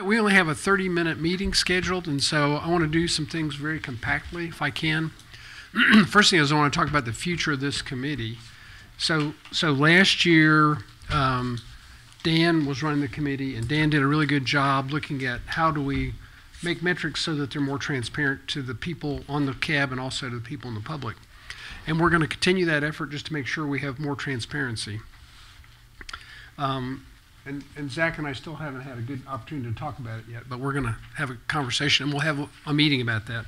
We only have a 30-minute meeting scheduled, and so I want to do some things very compactly if I can. First thing is I want to talk about the future of this committee. So last year, Dan was running the committee, and Dan did a really good job looking at how do we make metrics so that they're more transparent to the people on the cab and also to the people in the public. And we're going to continue that effort just to make sure we have more transparency. And Zach and I still haven't had a good opportunity to talk about it yet, but we're going to have a conversation and we'll have a meeting about that.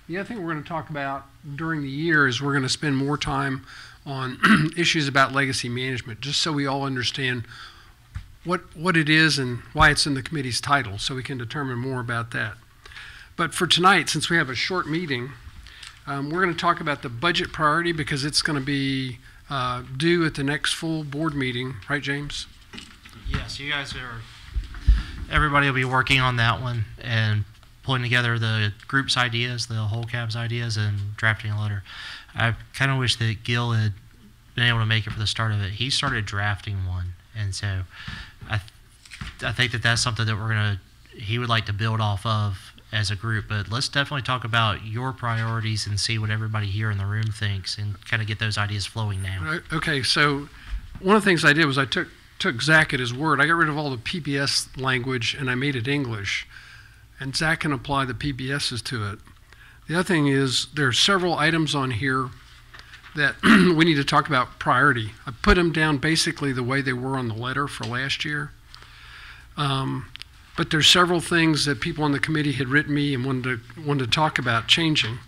The other thing we're going to talk about during the year is we're going to spend more time on issues about legacy management, just so we all understand what it is and why it's in the committee's title, so we can determine more about that. But for tonight, since we have a short meeting, we're going to talk about the budget priority because it's going to be due at the next full board meeting, right, James? Yes, you guys everybody will be working on that one and pulling together the group's ideas, the whole cab's ideas, and drafting a letter. I kind of wish that Gil had been able to make it for the start of it. He started drafting one, and so I think that that's something that he would like to build off of as a group. But let's definitely talk about your priorities and see what everybody here in the room thinks and kind of get those ideas flowing now. Okay, so one of the things I did was I took Zach at his word. I got rid of all the PBS language and I made it English. And Zach can apply the PBSs to it. The other thing is there are several items on here that we need to talk about priority. I put them down basically the way they were on the letter for last year. But there's several things that people on the committee had written me and wanted to talk about changing.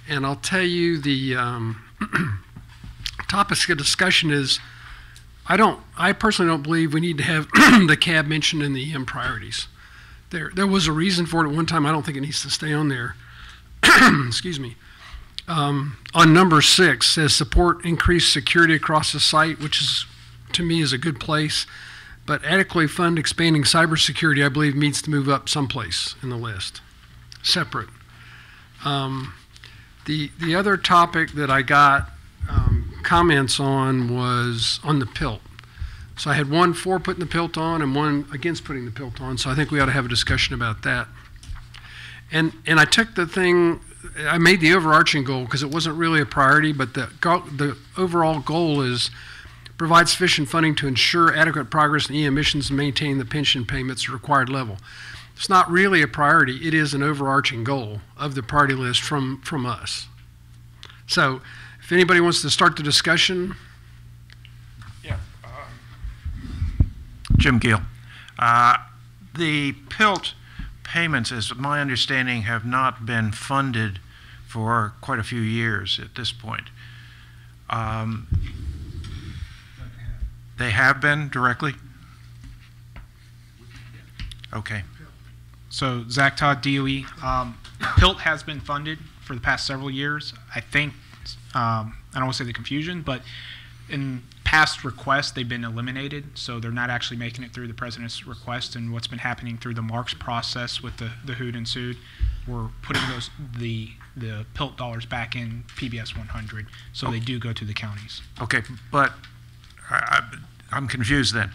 And I'll tell you the topic of discussion is I personally don't believe we need to have the cab mentioned in the EM priorities. There was a reason for it at one time. I don't think it needs to stay on there. Excuse me. On number 6, says support increased security across the site, which is, to me, is a good place. But adequately fund expanding cybersecurity, I believe, needs to move up someplace in the list, separate. The other topic that I got comments on was on the PILT. So I had one for putting the PILT on and one against putting the PILT on. So I think we ought to have a discussion about that. And I took the thing, I made the overarching goal because it wasn't really a priority, but the overall goal is provide sufficient funding to ensure adequate progress in EM missions and maintain the pension payments at required level. It's not really a priority. It is an overarching goal of the priority list from us. So if anybody wants to start the discussion. Yeah. Jim Gill. The PILT payments, as my understanding, have not been funded for quite a few years at this point. They have been directly? Okay. So Zach Todd, DOE. PILT has been funded for the past several years. I think, I don't want to say the confusion, but in past requests, they've been eliminated, so they're not actually making it through the president's request. And what's been happening through the Marks process with the Hood and Sued, we're putting the PILT dollars back in PBS 100, so they do go to the counties. Okay, but I'm confused then.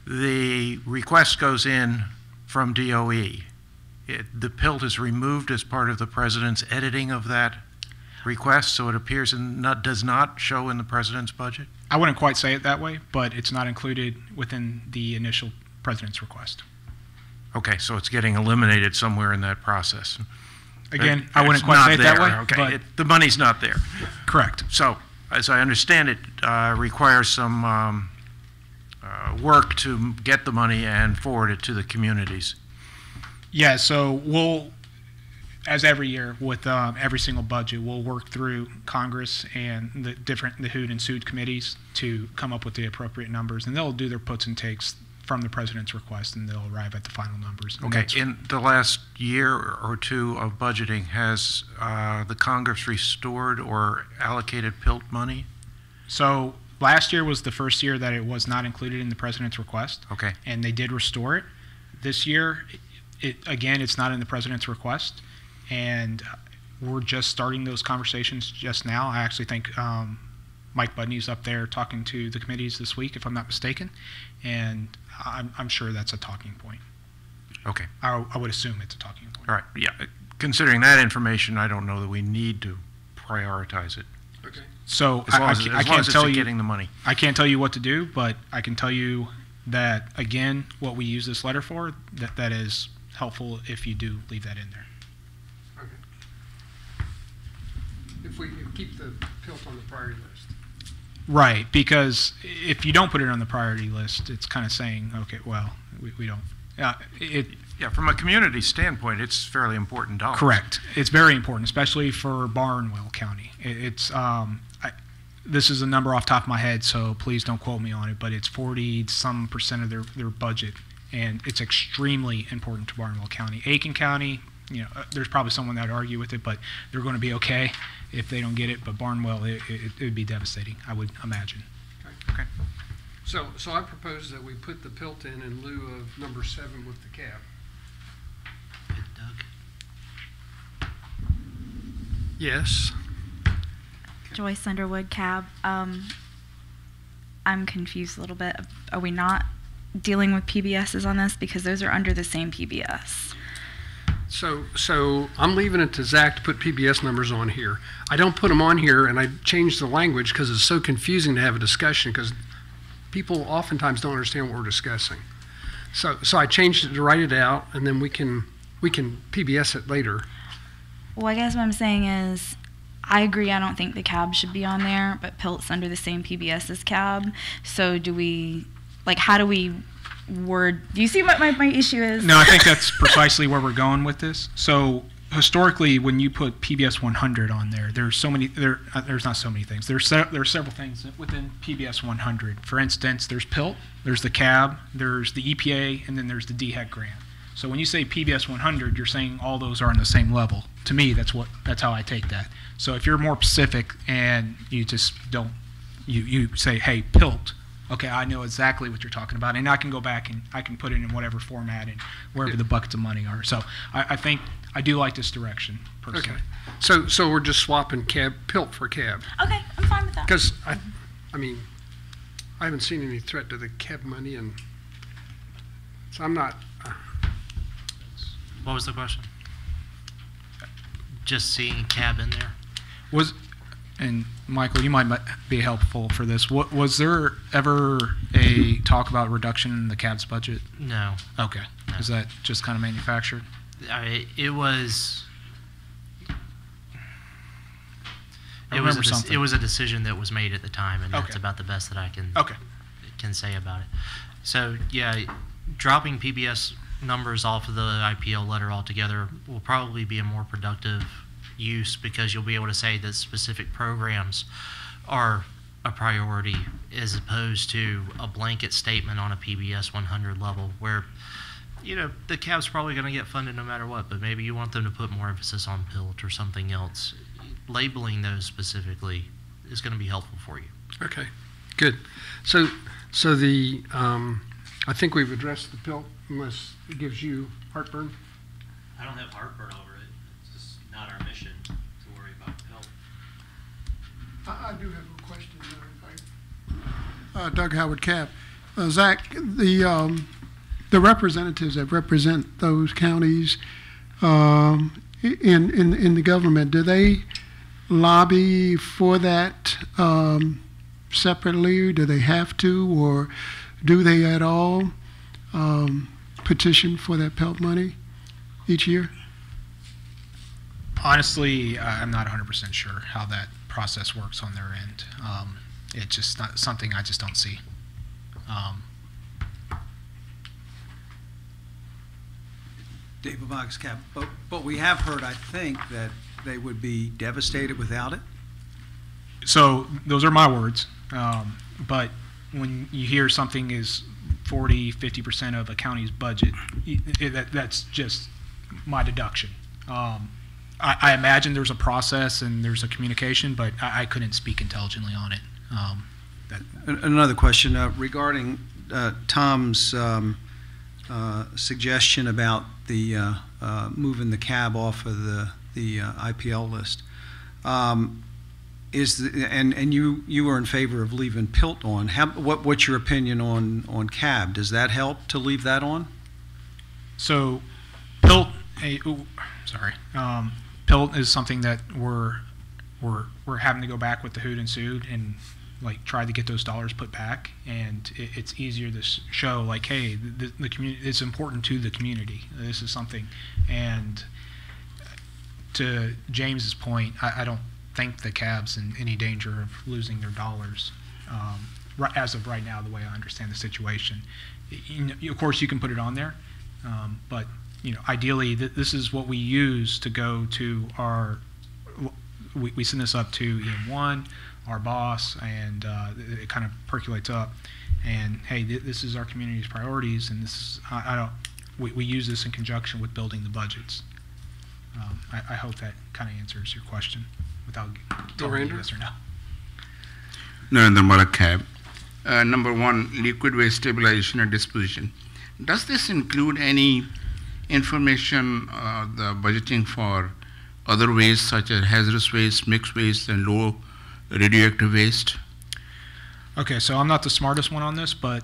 The request goes in from DOE. The PILT is removed as part of the president's editing of that request, so it appears and does not show in the president's budget? I wouldn't quite say it that way, but it's not included within the initial president's request. Okay, so it's getting eliminated somewhere in that process. Again, I wouldn't quite say it that way. Okay, the money's not there. Correct. So, as I understand it, requires some work to get the money and forward it to the communities. Yeah, so we'll, as every year with every single budget, we'll work through Congress and the Hood and Sued committees to come up with the appropriate numbers, and they'll do their puts and takes from the president's request, and they'll arrive at the final numbers. Okay, in the last year or two of budgeting, has the Congress restored or allocated PILT money? So last year was the first year that it was not included in the president's request. Okay. And they did restore it. This year, again, it's not in the president's request, and we're just starting those conversations just now. I actually think Mike Budney's up there talking to the committees this week, if I'm not mistaken, and I'm sure that's a talking point. Okay. I would assume it's a talking point. All right. Yeah. Considering that information, I don't know that we need to prioritize it. Okay. So As long as, I as long can't as tell it's you. getting the money. I can't tell you what to do, but I can tell you that, again, what we use this letter for, that is helpful if you do leave that in there. Okay. If we keep the PILT on the priority list. Right, because if you don't put it on the priority list, it's kind of saying, okay, well, we don't. Yeah, from a community standpoint, it's fairly important dollars. Correct. It's very important, especially for Barnwell County. This is a number off the top of my head, so please don't quote me on it, but it's 40-some% of their budget, and it's extremely important to Barnwell County. Aiken County, there's probably someone that would argue with it, but they're going to be okay if they don't get it. But Barnwell, it would be devastating, I would imagine. Okay. So I propose that we put the PILT in lieu of number 7 with the cab. Doug? Yes. Joyce Underwood, cab. I'm confused a little bit. Are we not dealing with PBSs on this? Because those are under the same PBS. So I'm leaving it to Zach to put PBS numbers on here. I don't put them on here, and I changed the language because it's so confusing to have a discussion because people oftentimes don't understand what we're discussing. So I changed it to write it out, and then we can PBS it later. Well, I guess what I'm saying is, I agree. I don't think the cab should be on there, but PILT's under the same PBS as cab. So how do we word? Do you see what my issue is? No, I think that's precisely where we're going with this. So historically, when you put PBS 100 on there, there's not so many things. There are several things within PBS 100. For instance, there's PILT, there's the cab, there's the EPA, and then there's the DHEC grant. So when you say PBS 100, you're saying all those are on the same level. To me, that's how I take that. So if you're more specific and you just don't, you say, hey, PILT, okay, I know exactly what you're talking about, and I can go back and I can put it in whatever format and wherever the buckets of money are. So I think I do like this direction personally. Okay. So we're just swapping PILT for cab. Okay, I'm fine with that. Because I haven't seen any threat to the cab money, and so I'm not. What was the question? Just seeing cab in there? And Michael, you might be helpful for this. Was there ever a talk about reduction in the cab's budget? No. Okay. No. Is that just kind of manufactured? It was something. It was a decision that was made at the time, and that's Okay. about the best that I can say about it. So yeah, dropping PBS numbers off of the IPL letter altogether will probably be a more productive use because you'll be able to say that specific programs are a priority as opposed to a blanket statement on a PBS 100 level where the cab's probably going to get funded no matter what, but maybe you want them to put more emphasis on PILT or something else. Labeling those specifically is going to be helpful for you. Okay, good. So the I think we've addressed the PILT unless it gives you heartburn. I don't have heartburn over it. It's just not our mission to worry about PILT. I do have a question. Doug Howard, CAP. Zach, the representatives that represent those counties in the government, do they lobby for that separately? Do they have to, or do they at all petition for that PELT money each year? Honestly, I'm not 100% sure how that process works on their end. It's just not something I just don't see. David Boggs, Cap. But we have heard, I think, that they would be devastated without it. So those are my words. But when you hear something is 40, 50% of a county's budget, that's just my deduction. I imagine there's a process and there's a communication, but I couldn't speak intelligently on it. Another question regarding Tom's suggestion about the moving the cab off of the IPL list. And you were in favor of leaving PILT on. What's your opinion on cab? Does that help to leave that on? So, PILT, PILT is something that we're having to go back with the hood and sued and like try to get those dollars put back, and it's easier to show like, hey, the community, it's important to the community. This is something, and to James's point, I don't think the cab's in any danger of losing their dollars as of right now, the way I understand the situation. Of course, you can put it on there, but ideally, this is what we use to go to our. We send this up to EM1, our boss, and it kind of percolates up. And hey, this is our community's priorities, and this is we use this in conjunction with building the budgets. I hope that kind of answers your question without telling you yes or no. Narendra Malak, cab. Number one, liquid waste stabilization and disposition. Does this include any information, the budgeting for other waste such as hazardous waste, mixed waste, and low radioactive waste? Okay, so I'm not the smartest one on this, but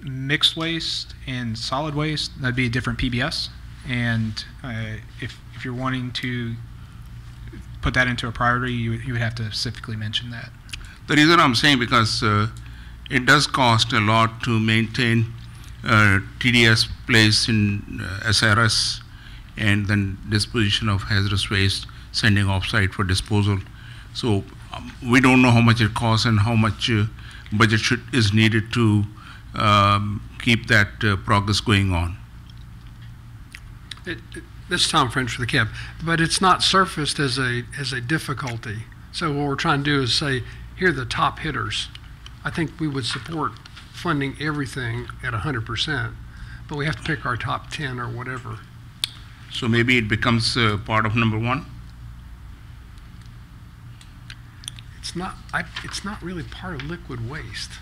mixed waste and solid waste, that'd be a different PBS. And if you're wanting to put that into a priority, you would have to specifically mention that. The reason I'm saying because it does cost a lot to maintain TDS place in SRS and then disposition of hazardous waste, sending offsite for disposal. So we don't know how much it costs and how much budget is needed to keep that progress going on. This is Tom French for the cab, but it's not surfaced as a difficulty. So what we're trying to do is say, here are the top hitters. I think we would support funding everything at 100%, but we have to pick our top 10 or whatever. So maybe it becomes part of number one? It's not really part of liquid waste.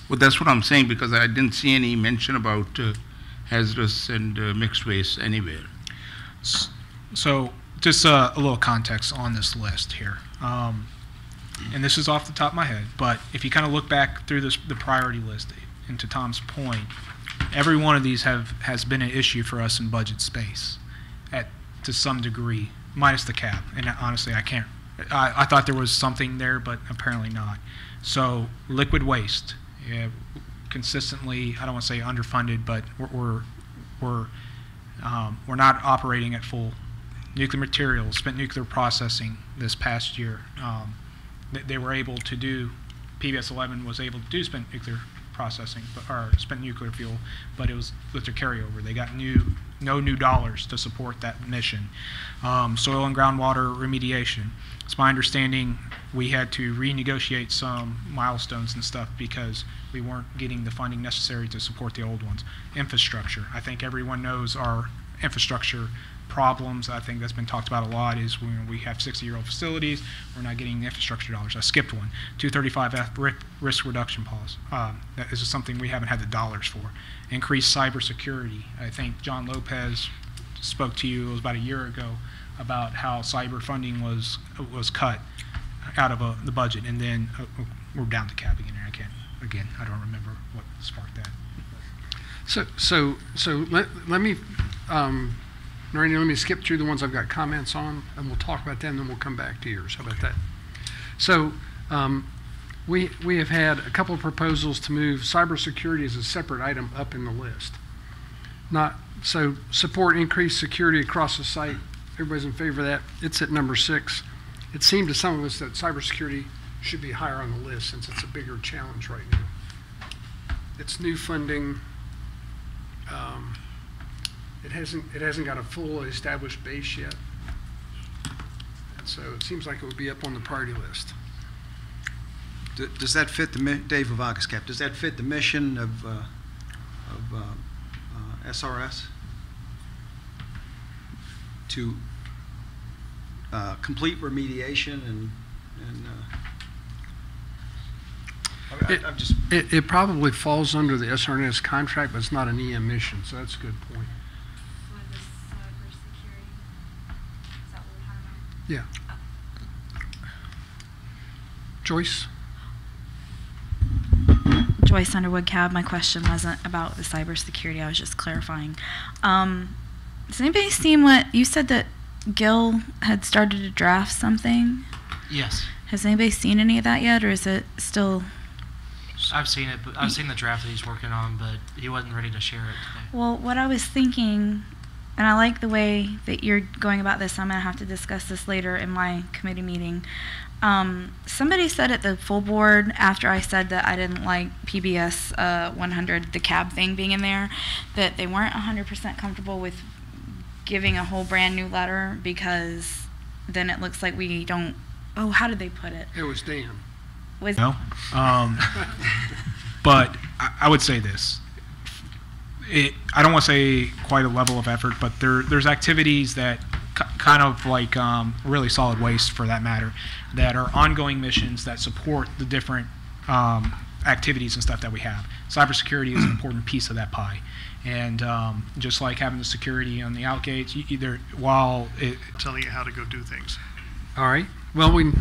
Well, that's what I'm saying, because I didn't see any mention about hazardous and mixed waste anywhere. So just a little context on this list here. And this is off the top of my head, but if you kind of look back through the priority list, and to Tom's point, every one of these has been an issue for us in budget space to some degree, minus the cab. And honestly, I thought there was something there, but apparently not. So liquid waste, consistently, I don't want to say underfunded, but we're not operating at full. Nuclear materials, spent nuclear processing this past year. They were able to do, PBS 11 was able to do spent nuclear processing, or spent nuclear fuel, but it was with their carryover. They got no new dollars to support that mission. Soil and groundwater remediation. It's my understanding we had to renegotiate some milestones and stuff because we weren't getting the funding necessary to support the old ones. Infrastructure. I think everyone knows our infrastructure problems. I think that's been talked about a lot is when we have 60-year-old facilities, we're not getting the infrastructure dollars. I skipped one. 235F risk reduction policy. That is something we haven't had the dollars for. Increased cybersecurity. I think John Lopez spoke to you, it was about a year ago, about how cyber funding was cut out of the budget, and then we're down to cap again. I don't remember what sparked that. So let me. Narendra, let me skip through the ones I've got comments on, and we'll talk about them, and then we'll come back to yours. How about that? So we have had a couple of proposals to move cybersecurity as a separate item up in the list. So support increased security across the site. Everybody's in favor of that. It's at number 6. It seemed to some of us that cybersecurity should be higher on the list since it's a bigger challenge right now. It's new funding. It hasn't got a full established base yet, and so it seems like it would be up on the priority list. Does that fit Dave Vavagas, Cap? Does that fit the mission of SRS to complete remediation and I'm just. It probably falls under the SRS contract, but it's not an EM mission, so that's a good point. Yeah. Joyce? Joyce Underwood, Cab. My question wasn't about the cybersecurity. I was just clarifying. Has anybody seen what you said that Gil had started to draft something? Yes, Has anybody seen any of that yet, or is it still? I've seen it. But I've seen the draft that he's working on, but he wasn't ready to share it today. Well, what I was thinking, and I like the way that you're going about this. I'm gonna have to discuss this later in my committee meeting. Somebody said at the full board after I said that I didn't like PBS 100, the cab thing being in there, that they weren't 100% comfortable with giving a whole brand new letter because then it looks like we don't. Oh, how did they put it? It was Dan. Was No. But I would say this. I don't want to say quite a level of effort, but there's activities that kind of like really solid waste for that matter, that are ongoing missions that support the different activities and stuff that we have. Cybersecurity is an important piece of that pie. And just like having the security on the outgates, telling you how to go do things. All right. Well, we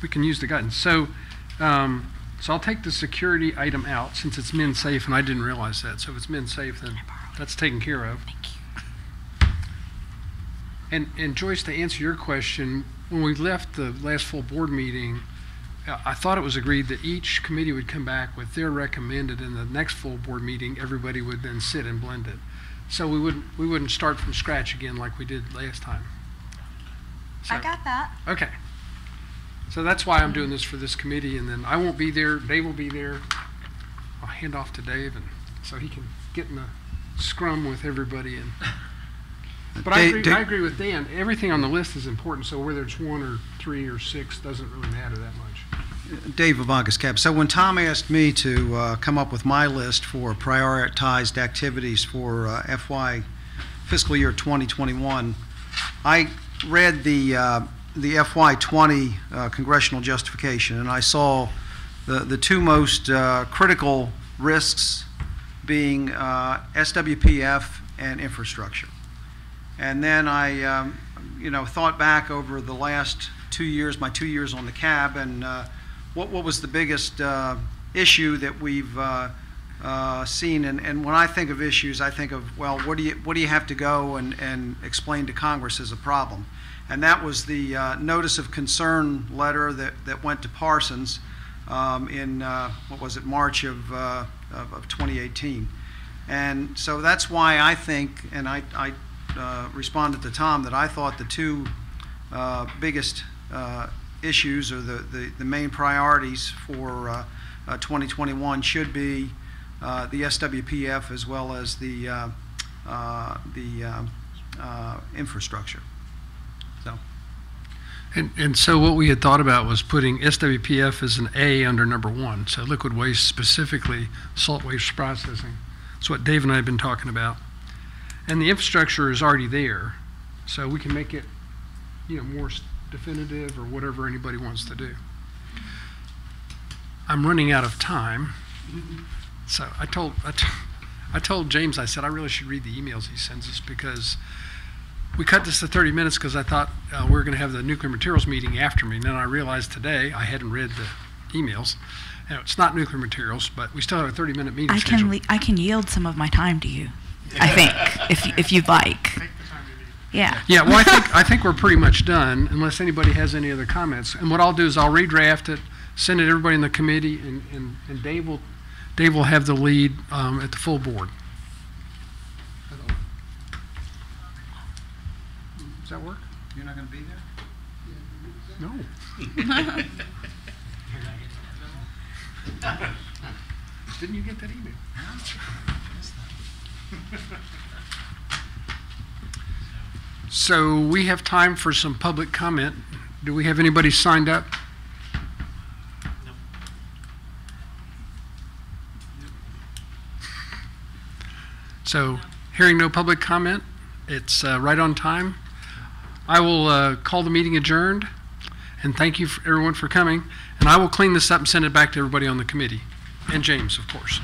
can use the guidance. So I'll take the security item out since it's men safe, and I didn't realize that. So if it's men safe, then that's taken care of. And Joyce, to answer your question, when we left the last full board meeting, I thought it was agreed that each committee would come back with their recommended, and the next full board meeting, everybody would then sit and blend it. So we wouldn't start from scratch again like we did last time. So, I got that. okay. So that's why I'm doing this for this committee, and then I won't be there. Dave will be there. I'll hand off to Dave, and so he can get in a scrum with everybody. And but I agree with Dan. Everything on the list is important. So whether it's 1 or 3 or 6 doesn't really matter that much. Dave Vavagas, Cab. So when Tom asked me to come up with my list for prioritized activities for fiscal year 2021, I read the FY20 congressional justification, and I saw the two most critical risks being SWPF and infrastructure. And then I, thought back over the last 2 years, my 2 years on the cab, and what was the biggest issue that we've seen. And when I think of issues, I think of, well, what do you have to go and explain to Congress as a problem? And that was the notice of concern letter that went to Parsons in, March of 2018. And so that's why I think, and I responded to Tom, that I thought the two biggest issues or the main priorities for 2021 should be the SWPF as well as the infrastructure. And so what we had thought about was putting SWPF as an A under number 1, so liquid waste, specifically salt waste processing. That's what Dave and I have been talking about. And the infrastructure is already there, so we can make it, more definitive or whatever anybody wants to do. I'm running out of time, so I told James, I said I really should read the emails he sends us, because we cut this to 30 minutes because I thought we were going to have the nuclear materials meeting after me. And then I realized today I hadn't read the emails. It's not nuclear materials, but we still have a 30-minute meeting scheduled. I can yield some of my time to you, I think, if you'd like. Yeah. Yeah. Well, I think we're pretty much done, unless anybody has any other comments. And what I'll do is I'll redraft it, send it to everybody in the committee, and Dave will have the lead at the full board. Does that work? You're not going to be there? No. Didn't you get that email? So we have time for some public comment. Do we have anybody signed up? Nope. So hearing no public comment, it's right on time. I will call the meeting adjourned, and thank you everyone for coming. And I will clean this up and send it back to everybody on the committee, and James, of course.